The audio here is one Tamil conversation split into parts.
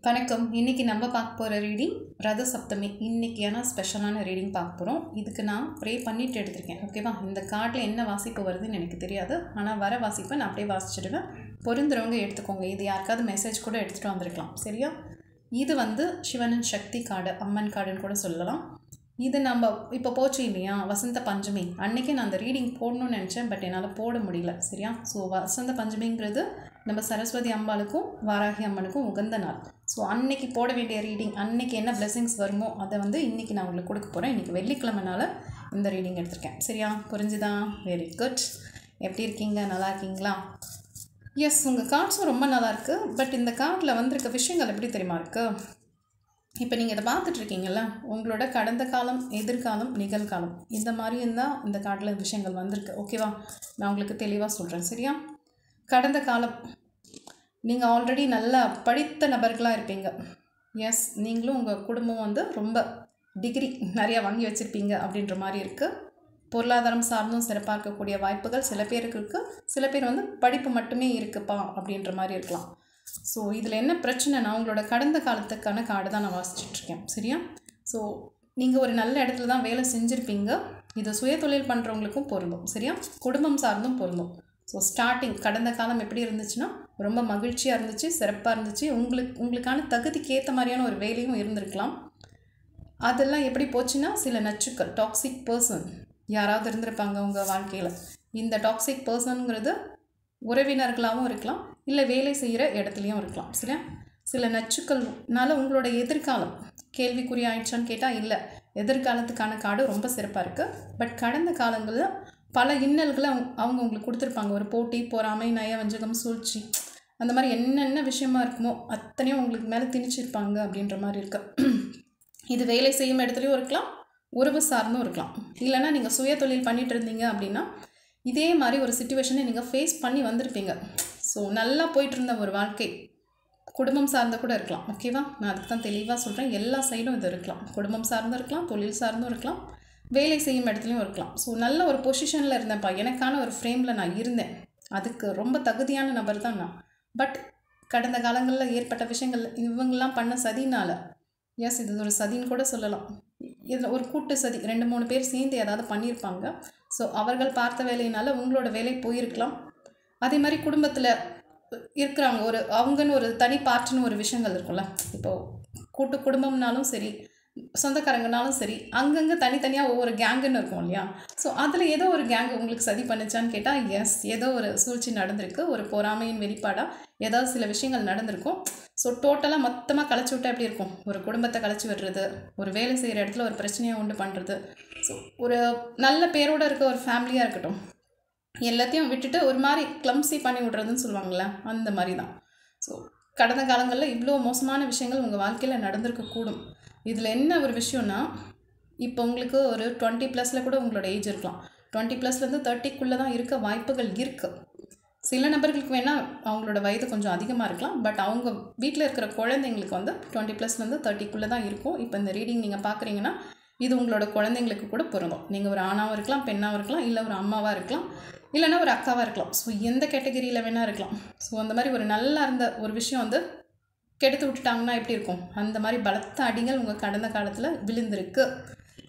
வணக்கம். இன்றைக்கி நம்ம பார்க்க போகிற ரீடிங் ரத சப்தமி. இன்றைக்கியான ஸ்பெஷலான ரீடிங் பார்க்க போகிறோம். இதுக்கு நான் ப்ரே பண்ணிவிட்டு எடுத்திருக்கேன். ஓகேவா? இந்த கார்டில் என்ன வாசிப்பு வருதுன்னு எனக்கு தெரியாது, ஆனால் வர வாசிப்பை நான் அப்படியே வாசிச்சிடுவேன். பொருந்துறவங்க எடுத்துக்கோங்க. இது யாருக்காவது மெசேஜ் கூட எடுத்துகிட்டு வந்திருக்கலாம். சரியா? இது சிவனின் சக்தி கார்டு, அம்மன் கார்டுன்னு கூட சொல்லலாம். இது நம்ம இப்போ போச்சு இல்லையா, வசந்த பஞ்சமி அன்றைக்கி நான் அந்த ரீடிங் போடணும்னு நினச்சேன், பட் என்னால் போட முடியல. சரியா? ஸோ வசந்த பஞ்சமிங்கிறது நம்ம சரஸ்வதி அம்பாளுக்கும் வாராகி அம்மனுக்கும் உகந்த நாள். ஸோ அன்னைக்கு போட வேண்டிய ரீடிங், அன்னைக்கு என்ன பிளெஸிங்ஸ் வருமோ அதை இன்றைக்கி நான் உங்களுக்கு கொடுக்க போகிறேன். இன்றைக்கி வெள்ளிக்கிழமைனால இந்த ரீடிங் எடுத்திருக்கேன். சரியா? புரிஞ்சுதா? Very good. எப்படி இருக்கீங்க? நல்லா இருக்கீங்களா? எஸ், உங்கள் கார்ட்ஸும் ரொம்ப நல்லாயிருக்கு. பட் இந்த கார்டில் வந்திருக்க விஷயங்கள் எப்படி தெரியுமா இருக்குது? இப்போ நீங்கள் இதை பார்த்துட்ருக்கீங்கள, உங்களோட கடந்த காலம், எதிர்காலம், நிகழ்காலம், இந்த மாதிரியும் தான் இந்த கார்டில் விஷயங்கள் வந்திருக்கு. ஓகேவா? நான் உங்களுக்கு தெளிவாக சொல்கிறேன். சரியா? கடந்த காலம், நீங்கள் ஆல்ரெடி நல்லா படித்த நபர்களாக இருப்பீங்க. எஸ், நீங்களும் உங்கள் குடும்பம் ரொம்ப டிகிரி நிறையா வாங்கி வச்சுருப்பீங்க அப்படின்ற மாதிரி இருக்குது. பொருளாதாரம் சார்ந்தும் சிறப்பாக இருக்கக்கூடிய வாய்ப்புகள் சில பேருக்கு இருக்குது. சில பேர் படிப்பு மட்டுமே இருக்குப்பா அப்படின்ற மாதிரி இருக்கலாம். ஸோ இதில் என்ன பிரச்சனைனா, உங்களோட கடந்த காலத்துக்கான கார்டு தான் நான் வாசிச்சிட்ருக்கேன். சரியா? ஸோ நீங்கள் ஒரு நல்ல இடத்துல தான் வேலை செஞ்சுருப்பீங்க. இது சுய தொழில் பண்ணுறவங்களுக்கும் பொருந்தும். சரியா? குடும்பம் சார்ந்தும் பொருந்தும். ஸோ ஸ்டார்டிங் கடந்த காலம் எப்படி இருந்துச்சுன்னா, ரொம்ப மகிழ்ச்சியாக இருந்துச்சு, சிறப்பாக இருந்துச்சு. உங்களுக்கான தகுதிக்கு ஏற்ற மாதிரியான ஒரு வேலையும் இருந்திருக்கலாம். அதெல்லாம் எப்படி போச்சுன்னா, சில நச்சுக்கள், டாக்ஸிக் பர்சன் யாராவது இருந்திருப்பாங்க உங்கள் வாழ்க்கையில். இந்த டாக்ஸிக் பர்சனுங்கிறது உறவினர்களாகவும் இருக்கலாம், இல்லை வேலை செய்கிற இடத்துலையும் இருக்கலாம். சரியா? சில நச்சுக்கள்னால உங்களோட எதிர்காலம் கேள்விக்குறி ஆயிடுச்சான்னு கேட்டால் இல்லை. எதிர்காலத்துக்கான கார்டு ரொம்ப சிறப்பாக இருக்குது. பட் கடந்த காலங்களில் பல இன்னல்களை அவங்க உங்களுக்கு கொடுத்துருப்பாங்க. ஒரு போட்டி, பொறாமை, நயவஞ்சகம், சூழ்ச்சி, அந்த மாதிரி என்னென்ன விஷயமா இருக்குமோ அத்தனையும் உங்களுக்கு மேலே திணிச்சிருப்பாங்க அப்படின்ற மாதிரி இருக்கு. இது வேலை செய்யும் இடத்துலையும் இருக்கலாம், உறவு சார்ந்தும் இருக்கலாம். இல்லைனா நீங்கள் சுய தொழில் பண்ணிகிட்டு இருந்தீங்க அப்படின்னா இதே மாதிரி ஒரு சிச்சுவேஷனை நீங்கள் ஃபேஸ் பண்ணி வந்திருப்பீங்க. ஸோ நல்லா போயிட்டு இருந்த ஒரு வாழ்க்கை குடும்பம் சார்ந்த கூட இருக்கலாம். ஓகேவா? நான் அதுக்கு தான் தெளிவாக சொல்கிறேன். எல்லா சைடும் இது இருக்கலாம். குடும்பம் சார்ந்தும் இருக்கலாம், தொழில் சார்ந்தும் இருக்கலாம், வேலை செய்யும் இடத்துலையும் இருக்கலாம். ஸோ நல்ல ஒரு பொசிஷனில் இருந்தேன்ப்பா, எனக்கான ஒரு ஃப்ரேமில் நான் இருந்தேன், அதுக்கு ரொம்ப தகுதியான நபர் தான் நான். பட் கடந்த காலங்களில் ஏற்பட்ட விஷயங்கள் இவங்கெல்லாம் பண்ண சதினால், எஸ் இது ஒரு சதின்னு கூட சொல்லலாம். இதில் ஒரு கூட்டு சதி, 2-3 பேர் சேர்ந்து ஏதாவது பண்ணியிருப்பாங்க. ஸோ அவர்கள் பார்த்த வேலையினால் உங்களோட வேலை போயிருக்கலாம். அதே மாதிரி குடும்பத்தில் இருக்கிறவங்க அவங்கன்னு ஒரு தனி பார்ட்டுன்னு ஒரு விஷயங்கள் இருக்கும்ல. இப்போது கூட்டு குடும்பம்னாலும் சரி, சொந்தக்காரங்கனாலும் சரி, அங்கங்கே தனித்தனியாக ஒவ்வொரு கேங்குன்னு இருக்கும் இல்லையா? ஸோ அதில் ஏதோ ஒரு கேங்கு உங்களுக்கு சதி பண்ணிச்சான்னு கேட்டால் எஸ், ஏதோ ஒரு சூழ்ச்சி நடந்திருக்கு. ஒரு பொறாமையின் வெளிப்பாடாக ஏதாவது சில விஷயங்கள் நடந்திருக்கும். ஸோ டோட்டலாக மொத்தமாக கலைச்சி விட்டால் எப்படி இருக்கும்? ஒரு குடும்பத்தை கலைச்சி விடுறது, ஒரு வேலை செய்கிற இடத்துல ஒரு பிரச்சனையை உண்டு பண்ணுறது. ஸோ ஒரு நல்ல பேரோடு இருக்க ஒரு ஃபேமிலியாக இருக்கட்டும், எல்லாத்தையும் விட்டுட்டு ஒரு மாதிரி கிளம்ஸி பண்ணி விட்றதுன்னு சொல்லுவாங்கள்ல, அந்த மாதிரி தான். ஸோ கடந்த காலங்களில் இவ்வளோ மோசமான விஷயங்கள் உங்கள் வாழ்க்கையில் நடந்திருக்கக்கூடும். இதில் என்ன ஒரு விஷயம்னா, இப்போ உங்களுக்கு ஒரு 20+ கூட உங்களோட ஏஜ் இருக்கலாம். 20+லேருந்து 30க்குள்ளே தான் இருக்க வாய்ப்புகள் இருக்குது. சில நபர்களுக்கு வேணால் அவங்களோட வயது கொஞ்சம் அதிகமாக இருக்கலாம். பட் அவங்க வீட்டில் இருக்கிற குழந்தைங்களுக்கு 20+லேருந்து 30க்குள்ளே தான் இருக்கும். இப்போ இந்த ரீடிங் நீங்கள் பார்க்குறீங்கன்னா இது உங்களோட குழந்தைங்களுக்கு கூட பொருந்தும். நீங்கள் ஒரு ஆணாகவும் இருக்கலாம், பெண்ணாகவும் இருக்கலாம், இல்லை ஒரு அம்மாவாக இருக்கலாம், இல்லைனா ஒரு அக்காவாக இருக்கலாம். ஸோ எந்த கேட்டகரியில் வேணால் இருக்கலாம். ஸோ அந்த மாதிரி ஒரு நல்லா இருந்த ஒரு விஷயம் கெடுத்து விட்டுட்டாங்கன்னா எப்படி இருக்கும்? அந்த மாதிரி பலத்த அடிகள் உங்கள் கடந்த காலத்தில் விழுந்திருக்கு.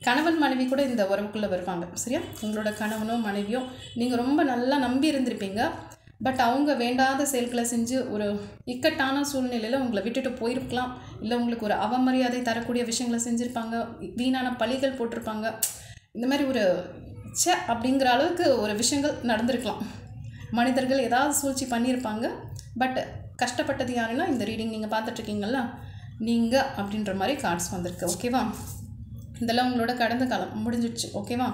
கணவன் மனைவி கூட இந்த உறவுக்குள்ளே வருவாங்க. சரியா? உங்களோட கணவனோ மனைவியோ நீங்கள் ரொம்ப நல்லா நம்பி இருந்திருப்பீங்க. பட் அவங்க வேண்டாத செயல்களை செஞ்சு ஒரு இக்கட்டான சூழ்நிலையில் உங்களை விட்டுட்டு போயிருக்கலாம். இல்லை உங்களுக்கு ஒரு அவமரியாதை தரக்கூடிய விஷயங்களை செஞ்சுருப்பாங்க, வீணான பழிகள் போட்டிருப்பாங்க. இந்த மாதிரி ஒரு அப்படிங்கிற அளவுக்கு ஒரு விஷயங்கள் நடந்திருக்கலாம். மனிதர்கள் ஏதாவது சூழ்ச்சி பண்ணியிருப்பாங்க. பட் கஷ்டப்பட்டது யாருன்னா, இந்த ரீடிங் நீங்கள் பார்த்துட்ருக்கீங்களா, நீங்கள் அப்படின்ற மாதிரி கார்ட்ஸ் வந்திருக்கு. ஓகேவா? இதெல்லாம் உங்களோட கடந்த காலம் முடிஞ்சிடுச்சு. ஓகேவா?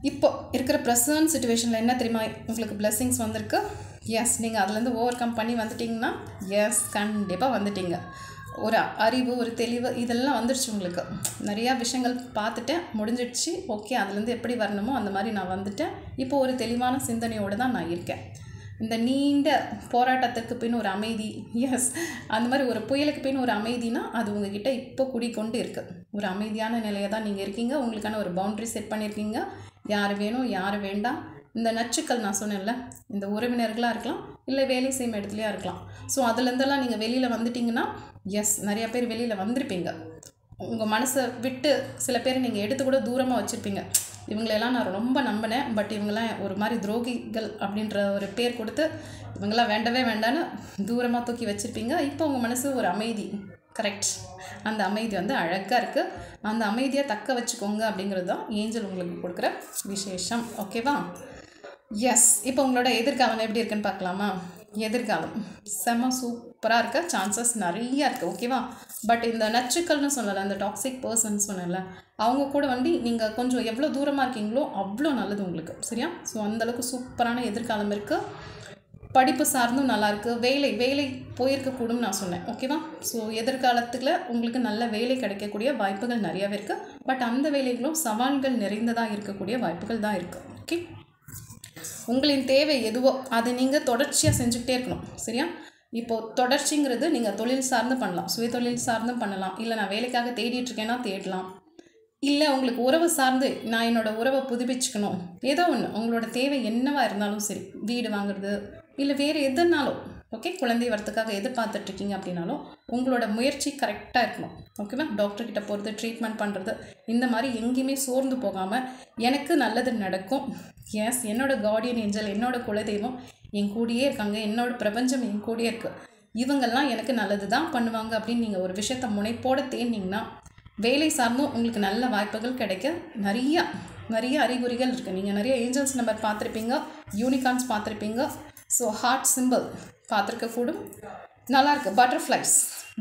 இப்போ இருக்கிற ப்ரெசன்ட் சிச்சுவேஷனில் என்ன தெரியுமா உங்களுக்கு பிளெஸிங்ஸ் வந்திருக்கு? எஸ், நீங்கள் அதுலேருந்து ஓவர் கம் பண்ணி வந்துட்டிங்கன்னா, எஸ் கண்டிப்பாக வந்துட்டீங்க. ஒரு அறிவு, ஒரு தெளிவு இதெல்லாம் வந்துடுச்சு உங்களுக்கு. நிறையா விஷயங்கள் பார்த்துட்டேன், முடிஞ்சிடுச்சு. ஓகே, அதுலேருந்து எப்படி வரணுமோ அந்த மாதிரி நான் வந்துட்டேன். இப்போது ஒரு தெளிவான சிந்தனையோடு தான் நான் இருக்கேன். இந்த நீண்ட போராட்டத்துக்கு பின் ஒரு அமைதி, எஸ் அந்த மாதிரி ஒரு புயலுக்கு பின் ஒரு அமைதினா அது உங்ககிட்ட இப்போ குடிக்கொண்டு இருக்குது. ஒரு அமைதியான நிலையை தான் நீங்கள் இருக்கீங்க. உங்களுக்கான ஒரு பவுண்ட்ரி செட் பண்ணியிருக்கீங்க. யார் வேணும், யார் வேண்டாம். இந்த நச்சுக்கள் நான் சொன்னேன்ல, இந்த உறவினர்களாக இருக்கலாம், இல்லை வேலை செய்யும் இடத்துலையா இருக்கலாம். ஸோ அதுலேருந்தெல்லாம் நீங்கள் வெளியில் வந்துட்டிங்கன்னா எஸ் நிறையா பேர் வெளியில் வந்திருப்பீங்க. உங்கள் மனசை விட்டு சில பேர் நீங்கள் எடுத்து கூட தூரமாக வச்சுருப்பீங்க. இவங்களெல்லாம் நான் ரொம்ப நம்பினேன், பட் இவங்கெல்லாம் ஒரு மாதிரி துரோகிகள் அப்படின்ற ஒரு பேர் கொடுத்து இவங்கெல்லாம் வேண்டவே வேண்டான்னு தூரமாக தூக்கி வச்சுருப்பீங்க. இப்போ உங்கள் மனசு ஒரு அமைதி, கரெக்ட், அந்த அமைதி வந்து அழகாக இருக்குது. அந்த அமைதியை தக்க வச்சுக்கோங்க அப்படிங்கிறது தான் ஏஞ்சல் உங்களுக்கு கொடுக்குற விசேஷம். ஓகேவா? எஸ், இப்போ உங்களோட எதிர்காலம் எப்படி இருக்குன்னு பார்க்கலாமா? எதிர்காலம் செம்ம சூப்பராக இருக்க சான்சஸ் நிறையா இருக்குது. ஓகேவா? பட் இந்த நச்சுக்கள்னு சொல்லலை, அந்த டாக்ஸிக் பர்சன் சொன்னல, அவங்க கூட வந்து நீங்கள் கொஞ்சம் எவ்வளோ தூரமாக இருக்கீங்களோ அவ்வளோ நல்லது உங்களுக்கு. சரியா? ஸோ அந்தளவுக்கு சூப்பரான எதிர்காலம் இருக்குது. படிப்பு சார்ந்தும் நல்லாயிருக்கு. வேலை போயிருக்கக்கூடும் நான் சொன்னேன். ஓகேவா? ஸோ எதிர்காலத்தில் உங்களுக்கு நல்ல வேலை கிடைக்கக்கூடிய வாய்ப்புகள் நிறையாவே இருக்குது. பட் அந்த வேலைகளும் சவால்கள் நிறைந்ததாக இருக்கக்கூடிய வாய்ப்புகள் தான் இருக்குது. ஓகே, உங்களின் தேவை எதுவோ அதை நீங்கள் தொடர்ச்சியாக செஞ்சுக்கிட்டே இருக்கணும். சரியா? இப்போது தொடர்ச்சிங்கிறது நீங்கள் தொழில் சார்ந்து பண்ணலாம், சுய தொழில் சார்ந்தும் பண்ணலாம், இல்லை நான் வேலைக்காக தேடிட்டுருக்கேன்னா தேடலாம், இல்லை உங்களுக்கு உறவு சார்ந்து நான் என்னோடய உறவை புதுப்பிச்சுக்கணும், ஏதோ ஒன்று உங்களோட தேவை என்னவாக இருந்தாலும் சரி, வீடு வாங்குறது இல்லை வேறு எதுனாலும் ஓகே, குழந்தை வரத்துக்காக எதிர்பார்த்துட்ருக்கீங்க அப்படின்னாலும் உங்களோட முயற்சி கரெக்டாக இருக்கணும். ஓகேவா? டாக்டர்கிட்ட போகிறது, ட்ரீட்மெண்ட் பண்ணுறது, இந்த மாதிரி எங்கேயுமே சோர்ந்து போகாமல் எனக்கு நல்லது நடக்கும், எஸ் என்னோடய கார்டியன் ஏஞ்சல், என்னோடய குலதெய்வம் என் கூடயே இருக்காங்க, என்னோடய பிரபஞ்சம் என் கூடயே இருக்குது, இவங்கெல்லாம் எனக்கு நல்லது தான் பண்ணுவாங்க அப்படின்னு நீங்கள் ஒரு விஷயத்தை முனைப்போடு தேடினீங்கன்னா வேலை சார்ந்தும் உங்களுக்கு நல்ல வாய்ப்புகள் கிடைக்க நிறைய அறிகுறிகள் இருக்குது. நீங்கள் நிறைய ஏஞ்சல்ஸ் நம்பர் பார்த்துருப்பீங்க, யூனிகார்ன்ஸ் பார்த்துருப்பீங்க, ஸோ ஹார்ட் சிம்பிள் பார்த்துருக்கக்கூடும். நல்லாயிருக்கு. பட்டர்ஃப்ளைஸ்,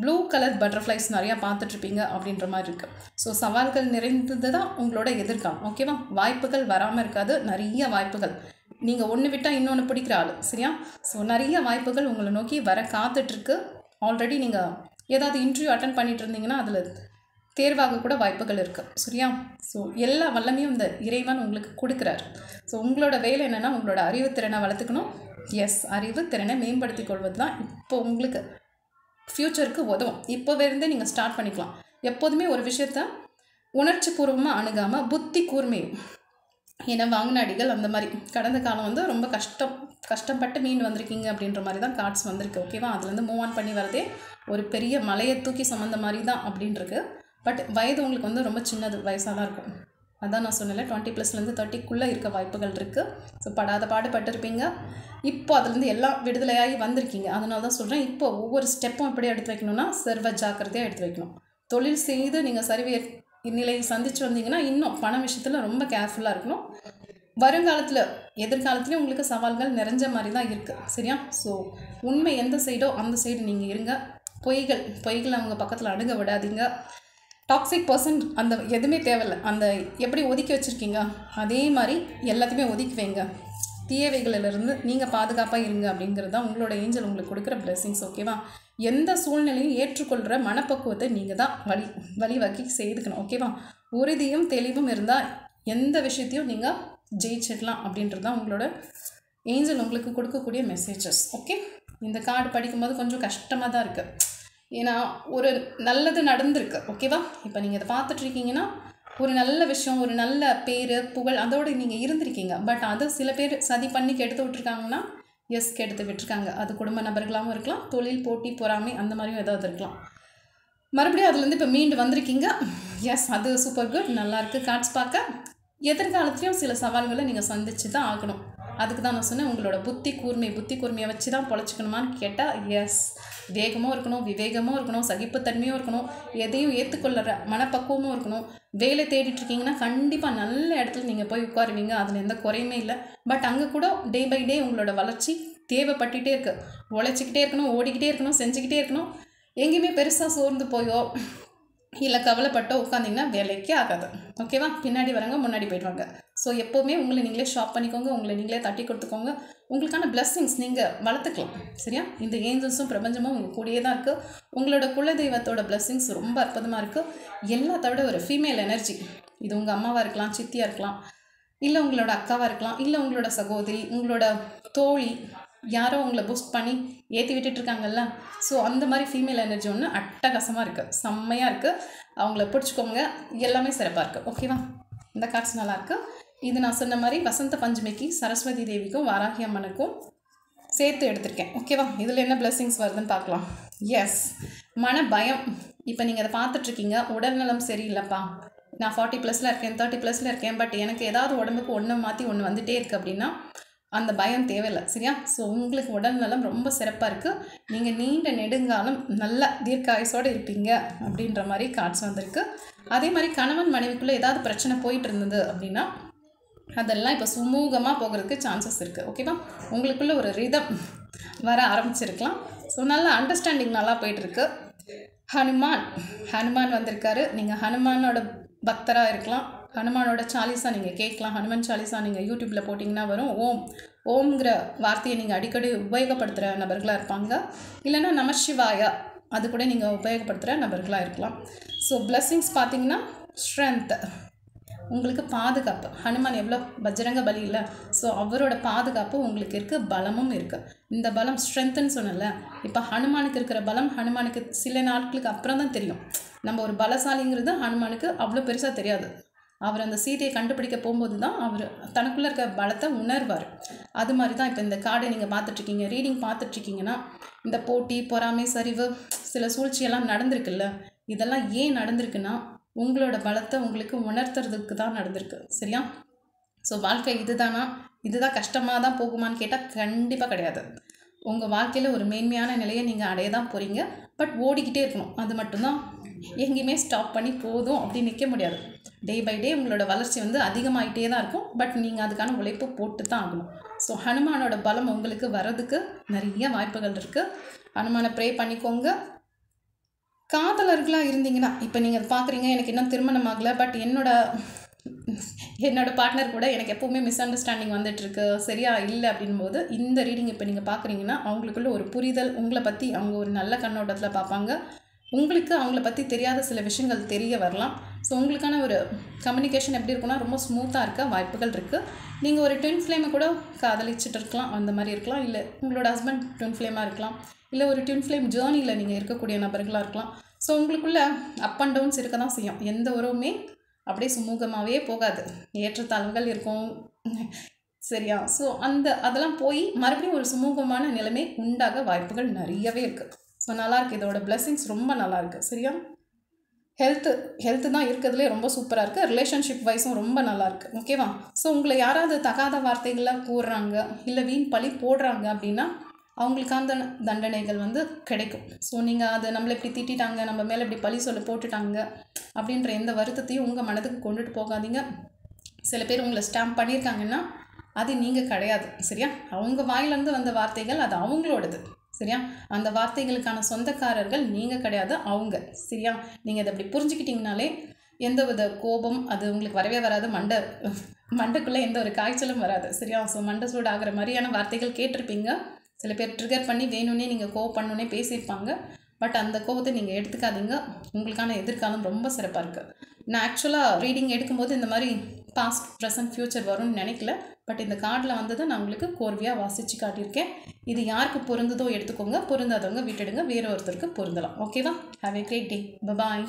ப்ளூ கலர் பட்டர்ஃப்ளைஸ் நிறையா பார்த்துட்ருப்பீங்க அப்படின்ற மாதிரி இருக்குது. ஸோ சவால்கள் நிறைந்தது தான் உங்களோட எதிர்காலம். ஓகேவா? வாய்ப்புகள் வராமல் இருக்காது, நிறைய வாய்ப்புகள். நீங்கள் ஒன்று விட்டால் இன்னொன்று பிடிக்கிற ஆள். சரியா? ஸோ நிறைய வாய்ப்புகள் உங்களை நோக்கி வர காத்துட்ருக்கு. ஆல்ரெடி நீங்கள் ஏதாவது இன்டர்வியூ அட்டன் பண்ணிட்டு இருந்தீங்கன்னா அதில் தேர்வாக கூட வாய்ப்புகள் இருக்குது. சரியா? ஸோ எல்லா வல்லமையும் இந்த இறைவன் உங்களுக்கு கொடுக்குறாரு. ஸோ உங்களோட வேலை என்னென்னா உங்களோட அறிவுத்திறனை வளர்த்துக்கணும். எஸ், அறிவுத்திறனை மேம்படுத்தி கொள்வது தான் இப்போ உங்களுக்கு ஃப்யூச்சருக்கு உதவும். இப்போவே இருந்தே நீங்கள் ஸ்டார்ட் பண்ணிக்கலாம். எப்போதுமே ஒரு விஷயத்த உணர்ச்சி பூர்வமாக அணுகாமல் புத்தி கூர்மையும், ஏன்னா வாங்கினாடிகள் அந்த மாதிரி கடந்த காலம் வந்து ரொம்ப கஷ்டப்பட்டு மீன் வந்திருக்கீங்க அப்படின்ற மாதிரி தான் கார்ட்ஸ் வந்திருக்கு. ஓகேவா? அதுலேருந்து மூவ் ஆன் பண்ணி வரதே ஒரு பெரிய மலையை தூக்கி சுமந்த மாதிரி தான் அப்படின்ருக்கு. பட் வயது உங்களுக்கு வந்து ரொம்ப சின்னது வயசாக தான் இருக்கும். அதான் நான் சொன்னேன்ல, 20+லேருந்து 30க்குள்ளே இருக்க வாய்ப்புகள் இருக்குது. ஸோ படாத பாடுபட்டிருப்பீங்க. இப்போ அதுலேருந்து எல்லாம் விடுதலையாகி வந்திருக்கீங்க. அதனால தான் சொல்கிறேன், இப்போ ஒவ்வொரு ஸ்டெப்பும் எப்படி எடுத்து வைக்கணும்னா சர்வ ஜாக்கிரதையாக எடுத்து வைக்கணும். தொழில் செய்து நீங்கள் சரிவிய நிலையை சந்தித்து வந்தீங்கன்னா இன்னும் பண விஷயத்தில் ரொம்ப கேர்ஃபுல்லாக இருக்கணும். வருங்காலத்தில் எதிர்காலத்துலேயும் உங்களுக்கு சவால்கள் நிறைஞ்ச மாதிரி தான் இருக்குது. சரியா? ஸோ உண்மை எந்த சைடோ அந்த சைடு நீங்கள் இருங்க. பொய்கள் அவங்க பக்கத்தில் அணுக விடாதீங்க. டாக்ஸிக் பர்சன் அந்த எதுவுமே தேவையில்லை. அந்த எப்படி ஒதுக்கி வச்சுருக்கீங்க அதே மாதிரி எல்லாத்தையுமே ஒதுக்கி வைங்க. தீயவைகளிலிருந்து நீங்கள் பாதுகாப்பாக இருங்க அப்படிங்கிறது தான் உங்களோட ஏஞ்சல் உங்களுக்கு கொடுக்குற பிளெஸிங்ஸ். ஓகேவா? எந்த சூழ்நிலையும் ஏற்றுக்கொள்கிற மனப்பக்குவத்தை நீங்கள் தான் வழிவகை செய்துக்கணும். ஓகேவா? உறுதியும் தெளிவும் இருந்தால் எந்த விஷயத்தையும் நீங்கள் ஜெயிச்சிடலாம் அப்படின்றது தான் உங்களோட ஏஞ்சல் உங்களுக்கு கொடுக்கக்கூடிய மெசேஜஸ். ஓகே, இந்த கார்டு படிக்கும்போது கொஞ்சம் கஷ்டமாக தான் இருக்குது, ஏன்னா ஒரு நல்லது நடந்திருக்கு. ஓகேவா? இப்போ நீங்கள் இதை பார்த்துட்ருக்கீங்கன்னா ஒரு நல்ல விஷயம், ஒரு நல்ல பேர் புகழ் அதோடு நீங்கள் இருந்திருக்கீங்க. பட் அது சில பேர் சதி பண்ணி கெடுத்து விட்டுருக்காங்கன்னா எஸ் கெடுத்து விட்டுருக்காங்க. அது குடும்ப நபர்களாகவும் இருக்கலாம், தொழில் போட்டி பொறாமை அந்த மாதிரியும் ஏதாவது இருக்கலாம். மறுபடியும் அதுலேருந்து இப்போ மீண்டு வந்திருக்கீங்க. எஸ், அது சூப்பர் குட், நல்லாயிருக்கு. கார்ட்ஸ் பார்க்க எதிர்காலத்துலேயும் சில சவால்களை நீங்கள் சந்தித்து தான் ஆகணும். அதுக்கு தான் நான் சொன்னேன், உங்களோட புத்தி கூர்மையை வச்சு தான் பொழைச்சிக்கணுமான்னு கேட்டால் எஸ், வேகமும் இருக்கணும், விவேகமும் இருக்கணும், சகிப்புத்தன்மையும் இருக்கணும், எதையும் ஏற்றுக்கொள்ளுற மனப்பக்குவமும் இருக்கணும். வேலை தேடிட்டுருக்கீங்கன்னா கண்டிப்பாக நல்ல இடத்துல நீங்கள் போய் உட்காருவீங்க, அதில் எந்த குறையுமே இல்லை. பட் அங்கே கூட டே பை டே உங்களோட வளர்ச்சி தேவைப்பட்டுகிட்டே இருக்குது. உழைச்சிக்கிட்டே இருக்கணும், ஓடிக்கிட்டே இருக்கணும், செஞ்சுக்கிட்டே இருக்கணும். எங்கேயுமே பெருசாக சோர்ந்து போயோ இல்லை கவலைப்பட்டோ உட்காந்திங்கன்னா வேலைக்கே ஆகாது. ஓகேவா? பின்னாடி வரவங்க முன்னாடி போய்டுவாங்க. ஸோ எப்போவுமே உங்களை நீங்களே ஷாப் பண்ணிக்கோங்க, உங்களை நீங்களே தட்டி கொடுத்துக்கோங்க. உங்களுக்கான பிளெஸ்ஸிங்ஸ் நீங்கள் வளர்த்துக்கலாம். சரியா? இந்த ஏஞ்சல்ஸும் பிரபஞ்சமும் உங்கள் கூடயே தான் இருக்குது. உங்களோட குலதெய்வத்தோட பிளெஸ்ஸிங்ஸ் ரொம்ப அற்புதமாக இருக்குது. எல்லாத்த விட ஒரு ஃபீமேல் எனர்ஜி, இது உங்கள் அம்மாவாக இருக்கலாம், சித்தியாக இருக்கலாம், இல்லை உங்களோட அக்காவாக இருக்கலாம், இல்லை உங்களோட சகோதரி, உங்களோட தோழி, யாரோ உங்களை பூஸ்ட் பண்ணி ஏற்றி விட்டுட்ருக்காங்கல்ல. ஸோ அந்த மாதிரி ஃபீமேல் எனர்ஜி ஒன்று அட்டகாசமாக இருக்குது, செம்மையாக இருக்குது. அவங்கள பிடிச்சிக்கோங்க, எல்லாமே சிறப்பாக இருக்குது. ஓகேவா? இந்த கார்ட்ஸ் நல்லாயிருக்கு. இது நான் சொன்ன மாதிரி வசந்த பஞ்சமிக்கு சரஸ்வதி தேவிக்கும் வாராகி அம்மனுக்கும் சேர்த்து எடுத்திருக்கேன். ஓகேவா? இதில் என்ன பிளெஸிங்ஸ் வருதுன்னு பார்க்கலாம். எஸ், மன பயம். இப்போ நீங்கள் அதை பார்த்துட்ருக்கீங்க, உடல்நலம் சரியில்லைப்பா, நான் 40+ இருக்கேன், 30+ இருக்கேன், பட் எனக்கு ஏதாவது உடம்புக்கு ஒன்று மாற்றி ஒன்று வந்துகிட்டே இருக்குது அப்படின்னா அந்த பயம் தேவையில்லை. சரியா? ஸோ உங்களுக்கு உடல் நலம் ரொம்ப சிறப்பாக இருக்குது. நீங்கள் நீண்ட நெடுங்காலம் நல்ல தீர்க்காயுசோடு இருப்பீங்க அப்படின்ற மாதிரி கார்ட்ஸ் வந்திருக்கு. அதே மாதிரி கணவன் மனைவிக்குள்ளே ஏதாவது பிரச்சனை போயிட்டு இருந்தது அப்படின்னா அதெல்லாம் இப்போ சுமூகமாக போகிறதுக்கு சான்சஸ் இருக்குது. ஓகேவா? உங்களுக்குள்ளே ஒரு ரிதம் வர ஆரம்பிச்சிருக்கலாம். ஸோ நல்லா அண்டர்ஸ்டாண்டிங் நல்லா போயிட்டுருக்கு. ஹனுமான் வந்திருக்காரு. நீங்கள் ஹனுமானோட பக்தராக இருக்கலாம். ஹனுமானோட சாலிசா நீங்கள் கேட்கலாம். ஹனுமன் சாலிசா நீங்கள் யூடியூப்பில் போட்டிங்கன்னா வரும். ஓம்ங்கிற வார்த்தையை நீங்கள் அடிக்கடி உபயோகப்படுத்துகிற நபர்களாக இருப்பாங்க. இல்லைன்னா நமசிவாயா அது கூட நீங்கள் உபயோகப்படுத்துகிற நபர்களாக இருக்கலாம். ஸோ பிளெஸிங்ஸ் பார்த்தீங்கன்னா ஸ்ட்ரென்த், உங்களுக்கு பாதுகாப்பு. ஹனுமான் எவ்வளோ பஜ்ரங்க பலி இல்லை, ஸோ அவரோட பாதுகாப்பு உங்களுக்கு இருக்குது, பலமும் இருக்குது. இந்த பலம் ஸ்ட்ரென்த்துன்னு சொன்னல. இப்போ ஹனுமானுக்கு இருக்கிற பலம் ஹனுமானுக்கு சில நாட்களுக்கு அப்புறம் தான் தெரியும். நம்ம ஒரு பலசாலிங்கிறது ஹனுமானுக்கு அவ்வளோ பெருசாக தெரியாது. அவர் அந்த சீதையை கண்டுபிடிக்க போகும்போது தான் அவர் தனக்குள்ளே இருக்க பலத்தை உணர்வார். அது மாதிரி தான் இப்போ இந்த கார்டை நீங்கள் பார்த்துட்ருக்கீங்க, ரீடிங் பார்த்துட்ருக்கீங்கன்னா இந்த போட்டி, பொறாமை, சரிவு, சில சூழ்ச்சியெல்லாம் நடந்திருக்குல்ல. இதெல்லாம் ஏன் நடந்திருக்குன்னா உங்களோட பலத்தை உங்களுக்கு உணர்த்துறதுக்கு தான் நடந்திருக்கு. சரியா? ஸோ வாழ்க்கை இதுதான் கஷ்டமாக தான் போகுமான்னு கேட்டால் கண்டிப்பாக கிடையாது. உங்கள் வாழ்க்கையில் ஒரு மேன்மையான நிலையை நீங்கள் அடைய தான் போகிறீங்க. பட் ஓடிக்கிட்டே இருக்கணும். அது மட்டும்தான். எங்கேயுமே ஸ்டாப் பண்ணி போதும் அப்படி நிற்க முடியாது. டே பை டே உங்களோட வளர்ச்சி அதிகமாகிட்டே தான் இருக்கும். பட் நீங்கள் அதுக்கான உழைப்பு போட்டு தான் ஆகணும். ஸோ ஹனுமானோட பலம் உங்களுக்கு வர்றதுக்கு நிறைய வாய்ப்புகள் இருக்குது. ஹனுமானை ப்ரே பண்ணிக்கோங்க. காதலர்களாக இருந்தீங்கன்னா இப்போ நீங்கள் பார்க்குறீங்க, எனக்கு இன்னும் திருமணம் ஆகலை, பட் என்னோட பார்ட்னர் கூட எனக்கு எப்போவுமே மிஸ் அண்டர்ஸ்டாண்டிங் வந்துட்டுருக்கு, சரியா இல்லை அப்படின்போது இந்த ரீடிங் இப்போ நீங்கள் பார்க்குறீங்கன்னா அவங்களுக்குள்ள ஒரு புரிதல், உங்களை பற்றி அவங்க ஒரு நல்ல கண்ணோட்டத்தில் பார்ப்பாங்க. உங்களுக்கு அவங்கள பற்றி தெரியாத சில விஷயங்கள் தெரிய வரலாம். ஸோ உங்களுக்கான ஒரு கம்யூனிகேஷன் எப்படி இருக்குன்னா ரொம்ப ஸ்மூத்தாக இருக்க வாய்ப்புகள் இருக்குது. நீங்கள் ஒரு ட்வின் ஃப்ளேமை கூட காதலிச்சுட்டு இருக்கலாம், அந்த மாதிரி இருக்கலாம். இல்லை உங்களோட ஹஸ்பண்ட் ட்வின் ஃப்ளேமாக இருக்கலாம். இல்லை ஒரு ட்வின் ஃப்ளேம் ஜேர்னியில் நீங்கள் இருக்கக்கூடிய நபர்களாக இருக்கலாம். ஸோ உங்களுக்குள்ள அப் அண்ட் டவுன்ஸ் இருக்க தான் செய்யும். எந்த உறவுமே அப்படியே சுமூகமாகவே போகாது, ஏற்றத்தாழ்வுகள் இருக்கும். சரியா? ஸோ அதெல்லாம் போய் மறுபடியும் ஒரு சுமூகமான நிலைமை உண்டாக வாய்ப்புகள் நிறையவே இருக்குது. ஸோ நல்லாயிருக்கு. இதோட பிளெஸிங்ஸ் ரொம்ப நல்லாயிருக்கு. சரியா? ஹெல்த்து தான் இருக்கிறதுலே ரொம்ப சூப்பராக இருக்குது. ரிலேஷன்ஷிப் வைஸும் ரொம்ப நல்லாயிருக்கு. ஓகேவா? ஸோ உங்களை யாராவது தகாத வார்த்தைகளாக கூறுறாங்க, இல்லை வீண் பழி போடுறாங்க அப்படின்னா அவங்களுக்கான தண்டனைகள் கிடைக்கும். ஸோ நீங்கள் அதை நம்மளை இப்படி திட்டாங்க, நம்ம மேலே இப்படி பழி சொல்ல போட்டுட்டாங்க அப்படின்ற எந்த வருத்தத்தையும் உங்கள் மனதுக்கு கொண்டுட்டு போகாதீங்க. சில பேர் உங்களை ஸ்டாம்ப் பண்ணியிருக்காங்கன்னா அது நீங்கள் கிடையாது. சரியா? அவங்க வாயிலேருந்து வந்த வார்த்தைகள் அது அவங்களோடது. சரியா? அந்த வார்த்தைகளுக்கான சொந்தக்காரர்கள் நீங்கள் கிடையாது, அவங்க. சரியா? நீங்கள் அதை அப்படி புரிஞ்சுக்கிட்டிங்கனாலே எந்த வித கோபம் அது உங்களுக்கு வரவே வராது. மண்டைக்குள்ளே எந்த ஒரு காய்ச்சலும் வராது. சரியா? ஸோ மண்டை சூடு ஆகிற மாதிரியான வார்த்தைகள் கேட்டிருப்பீங்க. சில பேர் ட்ரிகர் பண்ணி வேணும்னே நீங்கள் கோவப்படணுன்னே பேசியிருப்பாங்க. பட் அந்த கோவத்தை நீங்கள் எடுத்துக்காதீங்க. உங்களுக்கான எதிர்காலம் ரொம்ப சிறப்பாக இருக்குது. நான் ஆக்சுவலாக ரீடிங் எடுக்கும்போது இந்த மாதிரி பாஸ்ட், ப்ரெசன்ட், ஃப்யூச்சர் வரும்னு நினைக்கல. பட் இந்த கார்டில் வந்ததை நான் உங்களுக்கு கோர்வையாக வாசித்து காட்டியிருக்கேன். இது யாருக்கு பொருந்ததோ எடுத்துக்கோங்க, பொருந்தாதவங்க விட்டுடுங்க, வேறு ஒருத்தருக்கு பொருந்தலாம். ஓகேவா? Have a great day. Bye.